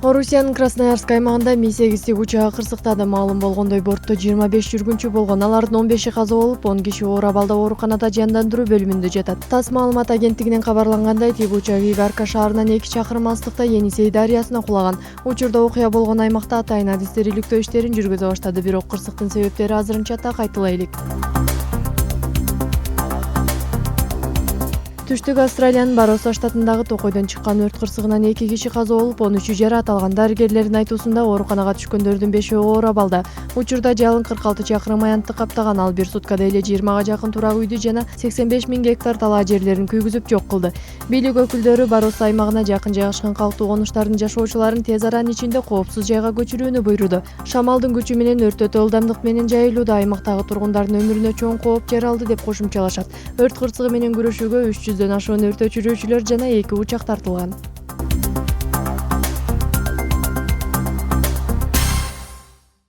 Орусиянын Красноярск аймагында Ми-8 учагы кырсыктады. Маалым болгондой, бортто 25 жүргүнчү болгон. Алардын 15 каза болуп, 10 киши оор абалда ооруканада жандандыруу бөлүмүндө жатат. ТАСС маалымат агенттигинен кабарлангандай, тиги учак Ибарка шаарынан 2 чакырым алыстыкта Енисей дарыясына кулаган. Учурда окуя болгон аймакта атайын адисте иликтөө иштерин жүргүзө баштады. Бирок кырсыктын себептери азырынча так айтыла элек. Түштүк Австралиянын Бароса штатындагы токойдон чыккан өрт кырсыгынан 2 киши каза болуп, 13 жараат алган. Дарыгерлердин айтуусунда, ооруканага түшкөндөрдүн 5-өө оор абалда. Учурда жалын 46 чакырым аянтты каптаган. Ал бир суткада эле 20га жакын турак үйдү жана 85 000 гектар талаа жерлерин күйгүзүп жок кылды. Бийлик өкүлдөрү Бароса аймагына жакын жайгашкан калктуу конуштардын жашоочуларын тез аранын ичинде коопсуз жайга көчүрүүнү буйруду. Шамалдын күчү менен өрт өтө ылдамдык менен жайылууда, аймактагы тургундардын өмүрүнө чоң кооп жаралды деп кошумчалашат. Өрт кырсыгы менен күрөшүүгө 300дөн ашуун өрт өчүрүүчүлөр жана 2 учак тартылган.